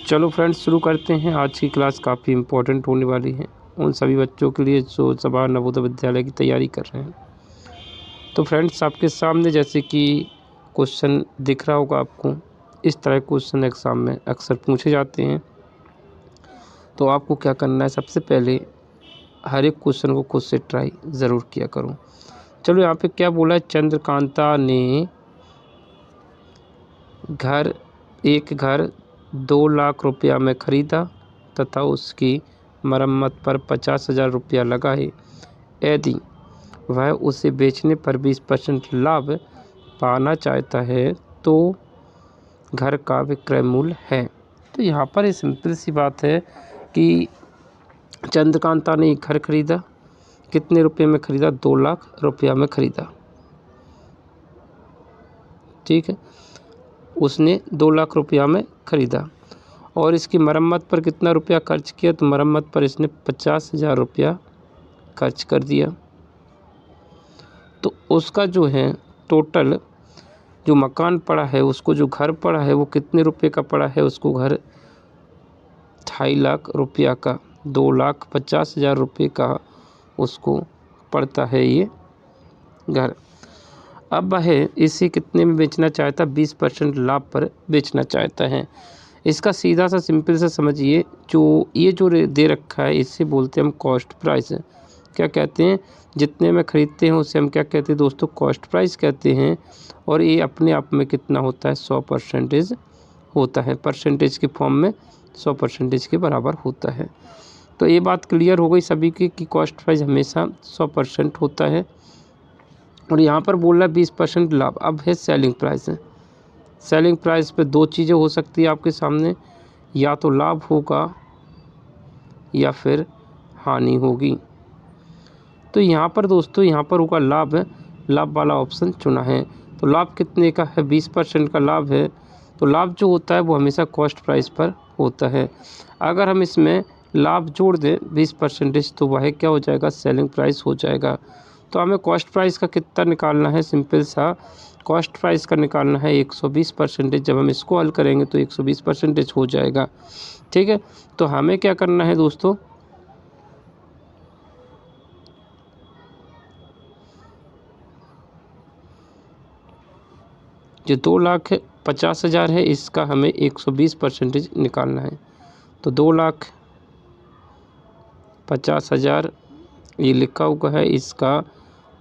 चलो फ्रेंड्स, शुरू करते हैं। आज की क्लास काफ़ी इम्पोर्टेंट होने वाली है उन सभी बच्चों के लिए जो सभा नवोदय विद्यालय की तैयारी कर रहे हैं। तो फ्रेंड्स, आपके सामने जैसे कि क्वेश्चन दिख रहा होगा आपको, इस तरह क्वेश्चन एग्ज़ाम में अक्सर पूछे जाते हैं। तो आपको क्या करना है, सबसे पहले हर एक क्वेश्चन को खुद से ट्राई ज़रूर किया करो। चलो, यहाँ पे क्या बोला है, चंद्रकांता ने एक घर 2 लाख रुपया में ख़रीदा तथा उसकी मरम्मत पर 50,000 रुपया लगाए। यदि वह उसे बेचने पर 20% लाभ पाना चाहता है तो घर का विक्रय मूल्य है। तो यहाँ पर ये सिंपल सी बात है कि चंद्रकांता ने एक घर खरीदा, कितने रुपये में ख़रीदा, 2 लाख रुपया में ख़रीदा। ठीक है, उसने 2 लाख रुपया में ख़रीदा और इसकी मरम्मत पर कितना रुपया खर्च किया, तो मरम्मत पर इसने 50,000 रुपया खर्च कर दिया। तो उसका जो है टोटल जो मकान पड़ा है, उसको जो घर पड़ा है वो कितने रुपए का पड़ा है, उसको घर 2.5 लाख रुपया का, 2,50,000 रुपये का उसको पड़ता है ये घर। अब वह इसे कितने में बेचना चाहता, 20% लाभ पर बेचना चाहता है। इसका सीधा सा सिंपल सा समझिए, जो ये जो दे रखा है इसे बोलते हैं हम कॉस्ट प्राइस। क्या कहते हैं, जितने में ख़रीदते हैं उसे हम क्या कहते हैं दोस्तों, कॉस्ट प्राइस कहते हैं। और ये अपने आप में कितना होता है, 100% होता है, परसेंटेज के फॉर्म में 100% के बराबर होता है। तो ये बात क्लियर हो गई सभी की कि कॉस्ट प्राइस हमेशा 100% होता है। और यहाँ पर बोल रहा है 20% लाभ। अब है सेलिंग प्राइस। सेलिंग प्राइस पे 2 चीज़ें हो सकती है आपके सामने, या तो लाभ होगा या फिर हानि होगी। तो यहाँ पर दोस्तों, यहाँ पर होगा लाभ है, लाभ वाला ऑप्शन चुना है। तो लाभ कितने का है, 20% का लाभ है। तो लाभ जो होता है वो हमेशा कॉस्ट प्राइस पर होता है। अगर हम इसमें लाभ जोड़ दें 20%, तो वह क्या हो जाएगा, सेलिंग प्राइस हो जाएगा। तो हमें कॉस्ट प्राइस का कितना निकालना है, सिंपल सा कॉस्ट प्राइस का निकालना है 120%। जब हम इसको हल करेंगे तो 120% हो जाएगा। ठीक है, तो हमें क्या करना है दोस्तों, जो 2,50,000 है इसका हमें 120% निकालना है। तो 2,50,000 ये लिखा हुआ है, इसका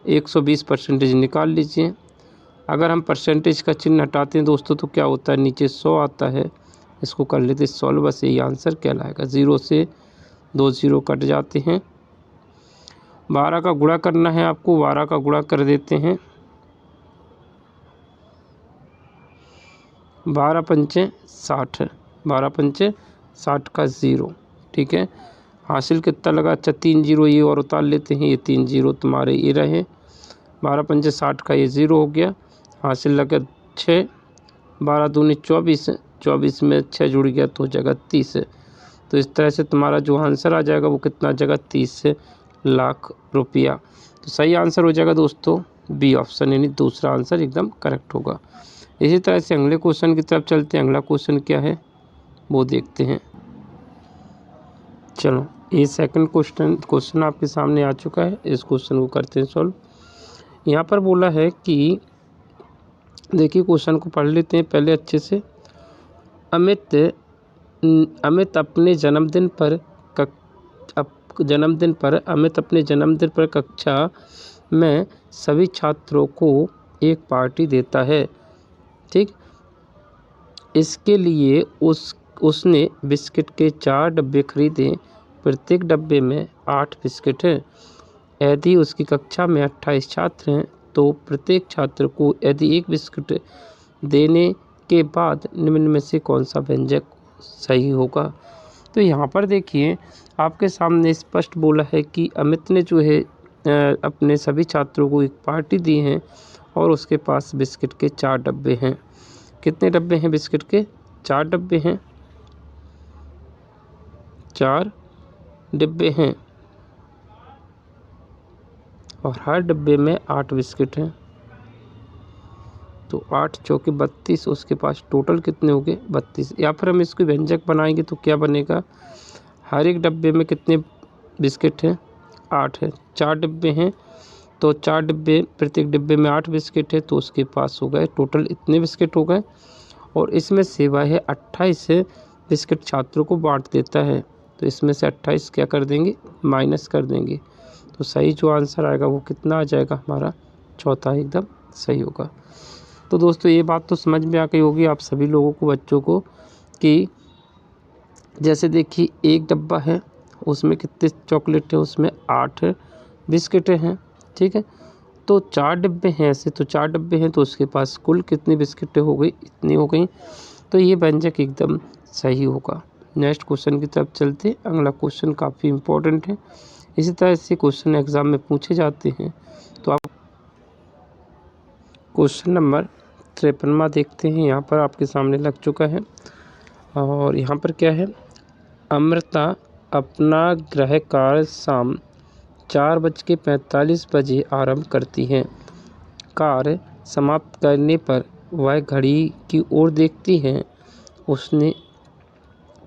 120% निकाल लीजिए। अगर हम परसेंटेज का चिन्ह हटाते हैं दोस्तों तो क्या होता है, नीचे 100 आता है। इसको कर लेते सॉल्व, बस यही आंसर कहलाएगा। 0 से 2 0 कट जाते हैं। 12 का गुणा करना है आपको, 12 का गुणा कर देते हैं। 12 पंचे 60, 12 पंचे 60 का 0। ठीक है, हासिल कितना लगा, अच्छा 3 0 ये और उतार लेते हैं, ये 3 0 तुम्हारे ये रहे। 12 पंचे 60 का ये 0 हो गया, हासिल लगा 6। 12 दूनी 24, 24 में 6 जुड़ गया तो हो जाएगा 30। तो इस तरह से तुम्हारा जो आंसर आ जाएगा वो कितना आ जाएगा, 30 लाख रुपया। तो सही आंसर हो जाएगा दोस्तों बी ऑप्शन, यानी दूसरा आंसर एकदम करेक्ट होगा। इसी तरह से अगले क्वेश्चन की तरफ चलते हैं। अगला क्वेश्चन क्या है वो देखते हैं। चलो, ये सेकंड क्वेश्चन आपके सामने आ चुका है। इस क्वेश्चन को करते हैं सॉल्व। यहाँ पर बोला है कि देखिए, क्वेश्चन को पढ़ लेते हैं पहले अच्छे से। अमित अपने जन्मदिन पर कक्षा में सभी छात्रों को एक पार्टी देता है। ठीक, इसके लिए उसने बिस्किट के 4 डब्बे खरीदे। प्रत्येक डब्बे में 8 बिस्किट हैं। यदि उसकी कक्षा में 28 छात्र हैं तो प्रत्येक छात्र को यदि 1 बिस्किट देने के बाद निम्न में से कौन सा व्यंजक सही होगा। तो यहाँ पर देखिए, आपके सामने स्पष्ट बोला है कि अमित ने जो है अपने सभी छात्रों को एक पार्टी दी है और उसके पास बिस्किट के 4 डब्बे हैं। कितने डब्बे हैं बिस्किट के, 4 डब्बे हैं, 4 डिब्बे हैं और हर डब्बे में 8 बिस्किट हैं। तो 8 चौके 32, उसके पास टोटल कितने हो गए 32। या फिर हम इसको व्यंजक बनाएंगे तो क्या बनेगा, हर एक डब्बे में कितने बिस्किट हैं 8 है, 4 डिब्बे हैं तो 4 डिब्बे, प्रत्येक डिब्बे में 8 बिस्किट है तो उसके पास हो गए टोटल इतने बिस्किट हो गए। और इसमें से वह 28 बिस्किट छात्रों को बांट देता है, तो इसमें से 28 क्या कर देंगे, माइनस कर देंगे। तो सही जो आंसर आएगा वो कितना आ जाएगा हमारा, चौथा एकदम सही होगा। तो दोस्तों ये बात तो समझ में आ गई होगी आप सभी लोगों को, बच्चों को, कि जैसे देखिए एक डब्बा है उसमें कितने चॉकलेट है, उसमें 8 बिस्किटें हैं, ठीक है। तो 4 डिब्बे हैं ऐसे, तो 4 डिब्बे हैं तो उसके पास कुल कितनी बिस्किटें हो गई, इतनी हो गई। तो ये व्यंजक एकदम सही होगा। नेक्स्ट क्वेश्चन की तरफ चलते। अगला क्वेश्चन काफ़ी इम्पोर्टेंट है, इसी तरह से क्वेश्चन एग्ज़ाम में पूछे जाते हैं। तो आप क्वेश्चन नंबर 53वां देखते हैं, यहाँ पर आपके सामने लग चुका है। और यहाँ पर क्या है, अमृता अपना गृह कार्य शाम 4:45 आरंभ करती हैं। कार्य समाप्त करने पर वह घड़ी की ओर देखती है, उसने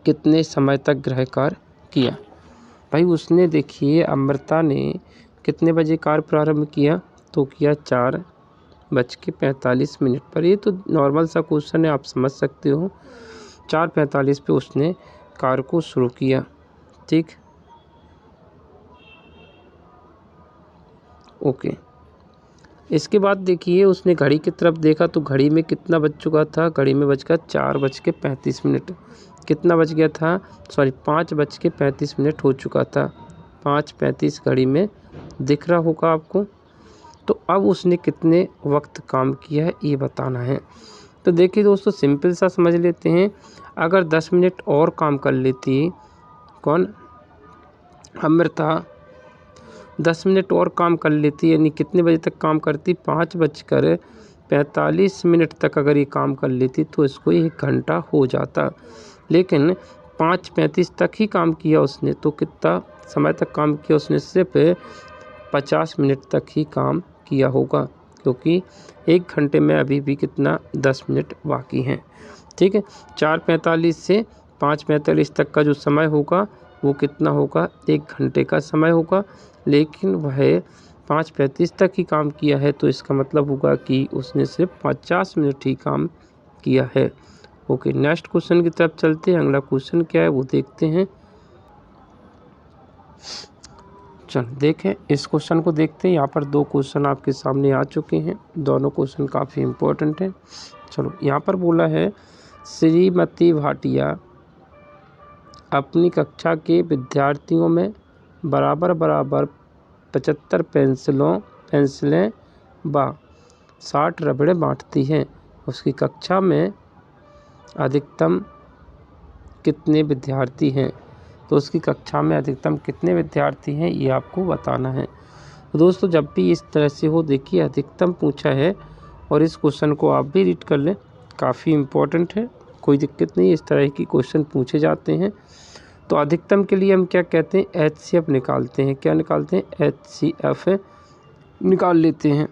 कितने समय तक गृह कार्य किया। भाई उसने, देखिए अमृता ने कितने बजे कार्य प्रारंभ किया, तो किया 4:45 पर। ये तो नॉर्मल सा क्वेश्चन है, आप समझ सकते हो। 4:45 पे उसने कार्य को शुरू किया, ठीक, ओके। इसके बाद देखिए उसने घड़ी की तरफ देखा तो घड़ी में कितना बज चुका था, घड़ी में बज गया 4:35। कितना बज गया था, सॉरी 5:35 हो चुका था। 5:35 घड़ी में दिख रहा होगा आपको। तो अब उसने कितने वक्त काम किया है ये बताना है। तो देखिए दोस्तों सिंपल सा समझ लेते हैं, अगर 10 मिनट और काम कर लेती, कौन, अमृता 10 मिनट और काम कर लेती, यानी कितने बजे तक काम करती, 5:45 तक अगर ये काम कर लेती तो इसको 1 घंटा हो जाता। लेकिन 5:35 तक ही काम किया उसने, तो कितना समय तक काम किया उसने, सिर्फ 50 मिनट तक ही काम किया होगा, क्योंकि 1 घंटे में अभी भी कितना 10 मिनट बाकी हैं, ठीक है। 4:45 से 5:45 तक का जो समय होगा वो कितना होगा, 1 घंटे का समय होगा। लेकिन वह 5:35 तक ही काम किया है, तो इसका मतलब होगा कि उसने सिर्फ 50 मिनट ही काम किया है। ओके, नेक्स्ट क्वेश्चन की तरफ चलते हैं। अगला क्वेश्चन क्या है वो देखते हैं। चल देखें, इस क्वेश्चन को देखते हैं। यहाँ पर 2 क्वेश्चन आपके सामने आ चुके हैं, दोनों क्वेश्चन काफ़ी इम्पोर्टेंट हैं। चलो, यहाँ पर बोला है श्रीमती भाटिया अपनी कक्षा के विद्यार्थियों में बराबर 75 पेंसिलें व 60 रबड़ें बांटती हैं। उसकी कक्षा में अधिकतम कितने विद्यार्थी हैं, तो उसकी कक्षा में अधिकतम कितने विद्यार्थी हैं ये आपको बताना है। तो दोस्तों जब भी इस तरह से हो, देखिए अधिकतम पूछा है और इस क्वेश्चन को आप भी रीड कर लें, काफ़ी इम्पोर्टेंट है, कोई दिक्कत नहीं, इस तरह की क्वेश्चन पूछे जाते हैं। तो अधिकतम के लिए हम क्या कहते हैं, HCF निकालते हैं। क्या निकालते हैं, HCF निकाल लेते हैं।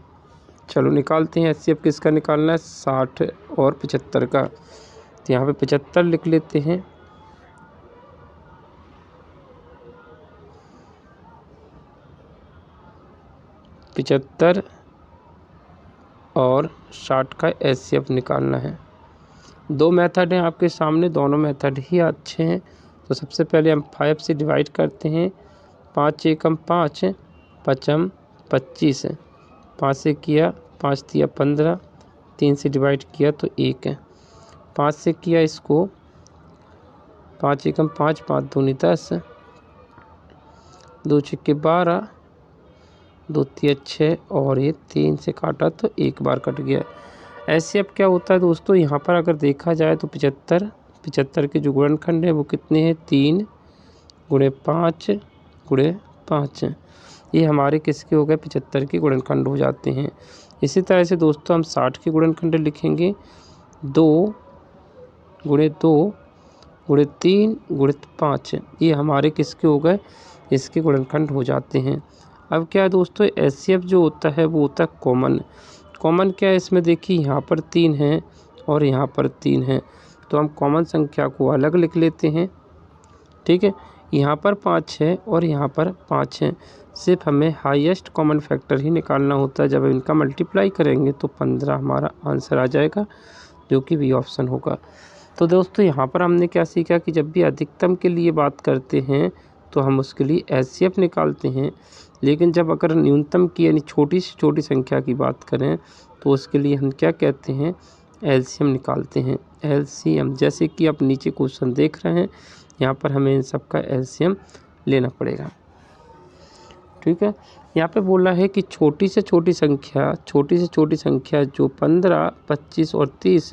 चलो निकालते हैं। HCF किसका निकालना है, 60 और 75 का। तो यहाँ पे 75 लिख लेते हैं, पिचहत्तर और 60 का HCF निकालना है। 2 मेथड हैं आपके सामने, दोनों मेथड ही अच्छे हैं। तो सबसे पहले हम 5 से डिवाइड करते हैं। 5 एकम 5, 5 25, 5 से किया 5 दिया 15, 3 से डिवाइड किया तो 1 है। 5 से किया इसको, 5 एकम 5, 5 दूनी 10, 2 छक्के 12, 2 तिया 6 और ये 3 से काटा तो 1 बार कट गया। ऐसे अब क्या होता है दोस्तों, यहाँ पर अगर देखा जाए तो 75 के जो गुणनखंड है वो कितने हैं, 3 × 5 × 5, ये हमारे किसके हो गए, 75 के गुणनखंड हो जाते हैं। इसी तरह से दोस्तों हम 60 के गुणनखंड लिखेंगे, 2 × 2 × 3 × 5, ये हमारे किसके हो गए, इसके गुणनखंड हो जाते हैं। अब क्या है दोस्तों, HCF जो होता है वो होता है कॉमन क्या है इसमें, देखिए यहाँ पर 3 है और यहाँ पर 3 है, तो हम कॉमन संख्या को अलग लिख लेते हैं। ठीक है, यहाँ पर 5 है और यहाँ पर 5 है, सिर्फ हमें हाईएस्ट कॉमन फैक्टर ही निकालना होता है। जब इनका मल्टीप्लाई करेंगे तो 15 हमारा आंसर आ जाएगा, जो कि बी ऑप्शन होगा। तो दोस्तों यहाँ पर हमने क्या सीखा कि जब भी अधिकतम के लिए बात करते हैं तो हम उसके लिए एचसीएफ निकालते हैं, लेकिन जब अगर न्यूनतम की यानी छोटी से छोटी संख्या की बात करें तो उसके लिए हम क्या कहते हैं, एलसीएम निकालते हैं। एलसीएम, जैसे कि आप नीचे क्वेश्चन देख रहे हैं, यहाँ पर हमें इन सब का एलसीएम लेना पड़ेगा। ठीक है, यहाँ पे बोला है कि छोटी से छोटी संख्या जो 15, 25 और 30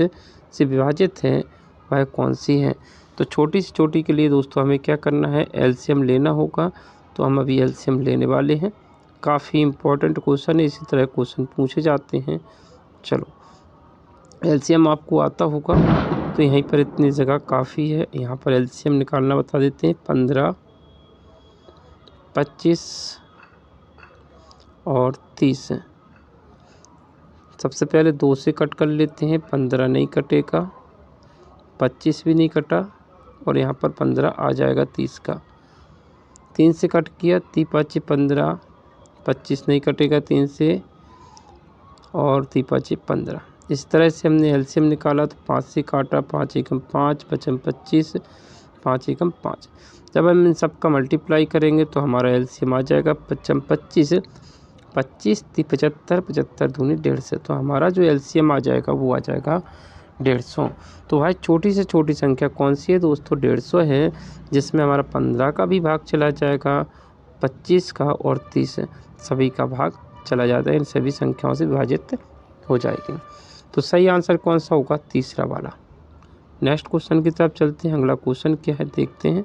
से विभाजित है वह कौन सी है। तो छोटी से छोटी के लिए दोस्तों हमें क्या करना है, एलसीएम लेना होगा। तो हम अभी एलसीएम लेने वाले हैं। काफ़ी इम्पोर्टेंट क्वेश्चन है, इसी तरह क्वेश्चन पूछे जाते हैं। चलो, एलसीएम आपको आता होगा, तो यहीं पर इतनी जगह काफ़ी है। यहाँ पर एलसीएम निकालना बता देते हैं। 15, 25 और 30। सबसे पहले 2 से कट कर लेते हैं, 15 नहीं कटेगा, 25 भी नहीं कटा और यहाँ पर 15 आ जाएगा 30 का। 3 से कट किया, 3 5 15, 25 नहीं कटेगा 3 से और 3 5 15। इस तरह से हमने एलसीएम निकाला। तो 5 से काटा, 5 एकम 5, 55 25, 5 एकम 5। जब हम इन सब का मल्टीप्लाई करेंगे तो हमारा एलसीएम आ जाएगा 55 25, 25 75, 75 दूनी 150। तो हमारा जो एलसीएम आ जाएगा वो आ जाएगा 150। तो भाई छोटी से छोटी संख्या कौन सी है दोस्तों, 150 है, जिसमें हमारा 15 का भी भाग चला जाएगा, 25 का और 30 सभी का भाग चला जाता है, इन सभी संख्याओं से विभाजित हो जाएगी। तो सही आंसर कौन सा होगा, तीसरा वाला। नेक्स्ट क्वेश्चन की तरफ चलते हैं। अगला क्वेश्चन क्या है देखते हैं।